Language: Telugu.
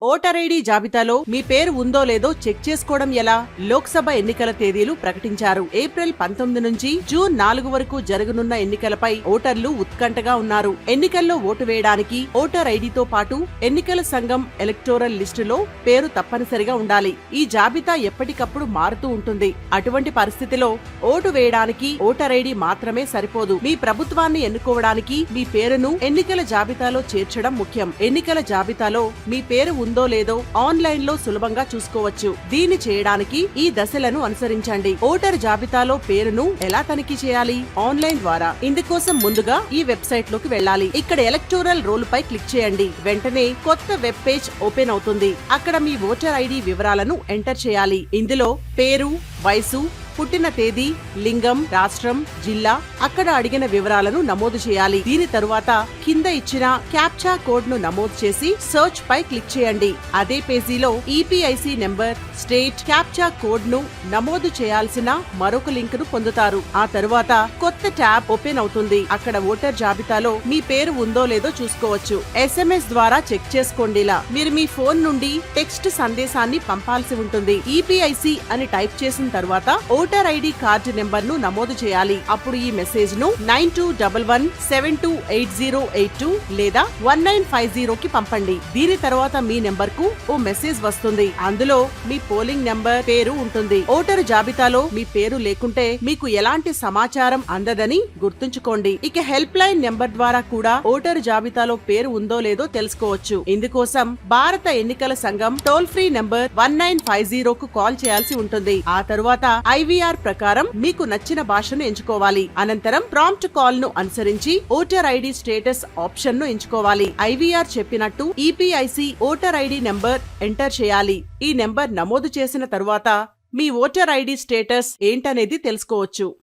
ఓటర్ ఐడి జాబితాలో మీ పేరు ఉందో లేదో చెక్ చేసుకోవడం ఎలా? లోక్సభ ఎన్నికల తేదీలు ప్రకటించారు. ఏప్రిల్ 19 నుంచి జూన్ 4 వరకు జరగనున్న ఎన్నికలపై ఓటర్లు ఉత్కంఠగా ఉన్నారు. ఎన్నికల్లో ఓటు వేయడానికి ఓటర్ ఐడితో పాటు ఎన్నికల సంఘం ఎలక్టోరల్ లిస్టులో పేరు తప్పనిసరిగా ఉండాలి. ఈ జాబితా ఎప్పటికప్పుడు మారుతూ ఉంటుంది. అటువంటి పరిస్థితిలో ఓటు వేయడానికి ఓటర్ ఐడి మాత్రమే సరిపోదు. మీ ప్రభుత్వాన్ని ఎన్నుకోవడానికి మీ పేరును ఎన్నికల జాబితాలో చేర్చడం ముఖ్యం. ఎన్నికల జాబితాలో మీ పేరు ఉందో లేదో ఆన్లైన్ లో సులభంగా చూసుకోవచ్చు. దీన్ని చేయడానికి ఈ దశలను అనుసరించండి. ఓటర్ జాబితాలో పేరును ఎలా తనిఖీ చేయాలి? ఆన్లైన్ ద్వారా. ఇందుకోసం ముందుగా ఈ వెబ్సైట్ లోకి వెళ్ళాలి. ఇక్కడ ఎలక్టోరల్ రోల్ పై క్లిక్ చేయండి. వెంటనే కొత్త వెబ్ పేజ్ ఓపెన్ అవుతుంది. అక్కడ మీ ఓటర్ ఐడి వివరాలను ఎంటర్ చేయాలి. ఇందులో పేరు, వయసు, పుట్టిన తేదీ, లింగం, రాష్ట్రం, జిల్లా, అక్కడ అడిగిన వివరాలను నమోదు చేయాలి. దీని తరువాత కింద ఇచ్చిన క్యాప్చా కోడ్ ను నమోదు చేసి సర్చ్ పై క్లిక్ చేయండి. అదే పేజీలో EPIC number, state, captcha code ను నమోదు చేయాల్సిన మరొక లింక్ ను పొందుతారు. ఆ తరువాత కొత్త ట్యాబ్ ఓపెన్ అవుతుంది. అక్కడ ఓటర్ జాబితాలో మీ పేరు ఉందో లేదో చూసుకోవచ్చు. ఎస్ఎంఎస్ ద్వారా చెక్ చేసుకోండిలా. మీరు మీ ఫోన్ నుండి టెక్స్ట్ సందేశాన్ని పంపాల్సి ఉంటుంది. ఈపీఐసి అని టైప్ చేసిన తర్వాత ఓటర్ ఐడి కార్డు నెంబర్ ను నమోదు చేయాలి. అప్పుడు ఈ మెసేజ్ ను 9211728082 లేదా 1950 కి పంపండి. దీని తర్వాత మీ నెంబర్ కు ఓ మెసేజ్ వస్తుంది. అందులో మీ పోలింగ్ నెంబర్, పేరు ఉంటుంది. ఓటరు జాబితాలో మీ పేరు లేకుంటే మీకు ఎలాంటి సమాచారం అందదని గుర్తుంచుకోండి. ఇక హెల్ప్ లైన్ నెంబర్ ద్వారా కూడా ఓటరు జాబితాలో పేరు ఉందో లేదో తెలుసుకోవచ్చు. ఇందుకోసం భారత ఎన్నికల సంఘం టోల్ ఫ్రీ నెంబర్ 1950 కు కాల్ చేయాల్సి ఉంటుంది. ఆ తరువాత ఐవీఆర్ ప్రకారం మీకు నచ్చిన భాషను ఎంచుకోవాలి. అనంతరం ప్రాంప్ట్ కాల్ ను అనుసరించి ఓటర్ ఐడి స్టేటస్ ఆప్షన్ ను ఎంచుకోవాలి. ఐవీఆర్ చెప్పినట్టు EPIC voter ID number enter చేయాలి. ఈ నెంబర్ నమోదు చేసిన తరువాత మీ ఓటర్ ఐడి స్టేటస్ ఏంటనేది తెలుసుకోవచ్చు.